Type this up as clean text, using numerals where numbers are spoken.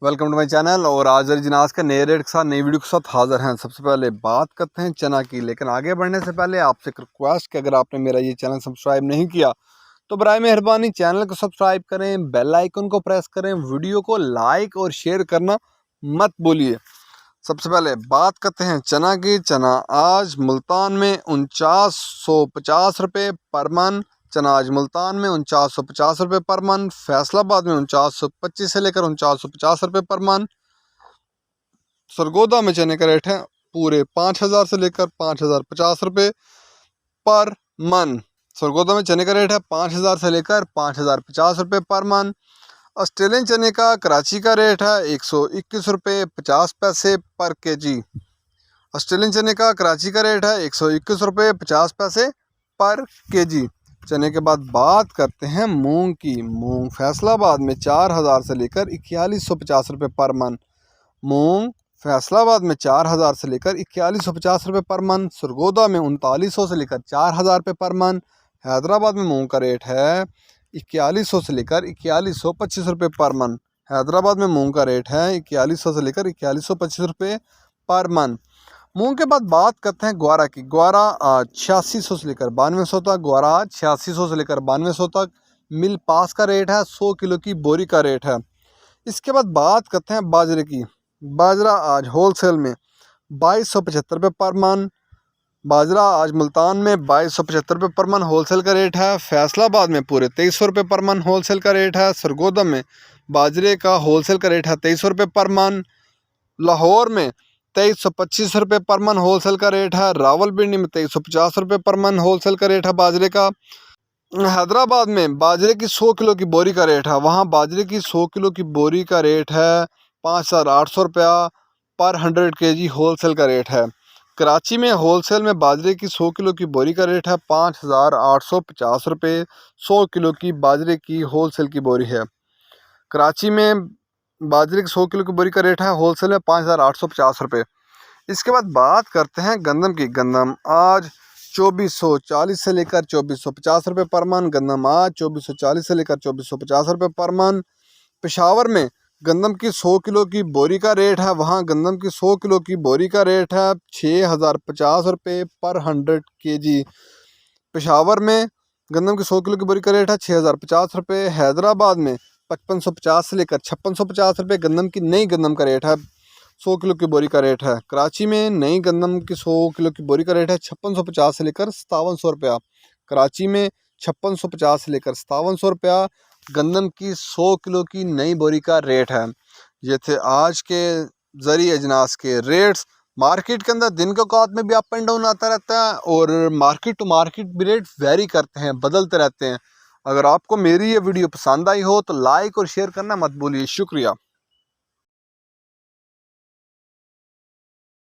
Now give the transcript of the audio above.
Welcome to my channel. और आज जिनास का नए रेट के साथ नई वीडियो के साथ हाजिर हैं। सबसे पहले बात करते हैं चना की, लेकिन आगे बढ़ने से पहले आपसे एक रिक्वेस्ट कि अगर आपने मेरा ये चैनल सब्सक्राइब नहीं किया तो बराए मेहरबानी चैनल को सब्सक्राइब करें, बेल आइकन को प्रेस करें, वीडियो को लाइक और शेयर करना मत भूलिए। सबसे पहले बात करते हैं चना की। चना आज मुल्तान में 4950 रुपये पर मन। चना आज मुल्तान में 4950 रुपये पर मन। फैसलाबाद में 4925 से लेकर 4950 रुपये पर मन। सरगोदा में चने का रेट है पूरे 5000 से लेकर 5050 रुपये पर मन। सरगोदा में चने का रेट है 5000 से लेकर 5050 रुपये पर मन। ऑस्ट्रेलियन चने का कराची का रेट है 121 रुपये 50 पैसे पर केजी। ऑस्ट्रेलियन चने का कराची का रेट है 121 रुपये 50 पैसे पर केजी। चने के बाद बात करते हैं मूंग की। मूंग फैसलाबाद में 4000 से लेकर 4150 रुपये पर मन। मूंग फैसलाबाद में 4000 से लेकर 4150 रुपये पर मन। सरगोदा में 3900 से लेकर 4000 रुपये पर मन। हैदराबाद में मूंग का रेट है 4100 से लेकर 4125 रुपये पर मन। हैदराबाद में मूंग का रेट है 4100 से लेकर 4125 रुपये पर मन। मूंग के बाद बात करते हैं ग्वारा की। ग्वारा 8600 से लेकर 9200 तक। ग्वारा 8600 से लेकर 9200 तक मिल पास का रेट है। 100 किलो की बोरी का रेट है। इसके बाद बात करते हैं बाजरे की। बाजरा आज होलसेल में 2275 रुपये पर मन। बाजरा आज मुल्तान में 2275 रुपये पर मन होलसेल का रेट है। फैसलाबाद में पूरे 2300 रुपये पर मन होलसेल का रेट है। सरगोदा में बाजरे का होलसेल का रेट है 2300 रुपये पर मन। लाहौर में 2325 रुपये पर मन होलसेल का रेट है। रावलपिंडी में 2350 रुपये पर मन होलसेल का रेट है बाजरे का। हैदराबाद में बाजरे की 100 किलो की बोरी का रेट है, वहाँ बाजरे की 100 किलो की बोरी का रेट है 5800 रुपया पर 100 केजी होलसेल का रेट है। कराची में होलसेल में बाजरे की 100 किलो की बोरी का रेट है 5850 रुपये। 100 किलो की बाजरे की होलसेल की बोरी है। कराची में बाजरे की 100 किलो की बोरी का रेट है होलसेल में 5850 रुपये। इसके बाद बात करते हैं गंदम की। गंदम आज 2440 से लेकर 2450 रुपये पर मन। गंदम आज 2440 से लेकर 2450 रुपये पर मन। पेशावर में गंदम की 100 किलो की बोरी का रेट है, वहाँ गंदम की 100 किलो की बोरी का रेट है 6050 रुपये पर 100 केजी। पेशावर में गंदम की 100 किलो की बोरी का रेट है 6050 रुपये। हैदराबाद में 5550 से लेकर 5650 रुपये गंदम की नई गंदम का रेट है। 100 किलो की बोरी का रेट है। कराची में नई गंदम की 100 किलो की बोरी का रेट है 5650 से लेकर 5700 रुपया। कराची में 5650 से लेकर 5700 रुपया गंदम की 100 किलो की नई बोरी का रेट है। ये थे आज के ज़रिए अजनास के रेट्स। मार्केट के अंदर दिन के औकात में भी अप एंड डाउन आता रहता है और मार्केट टू मार्केट भी रेट वेरी करते हैं, बदलते रहते हैं। अगर आपको मेरी ये वीडियो पसंद आई हो तो लाइक और शेयर करना मत भूलिए। शुक्रिया।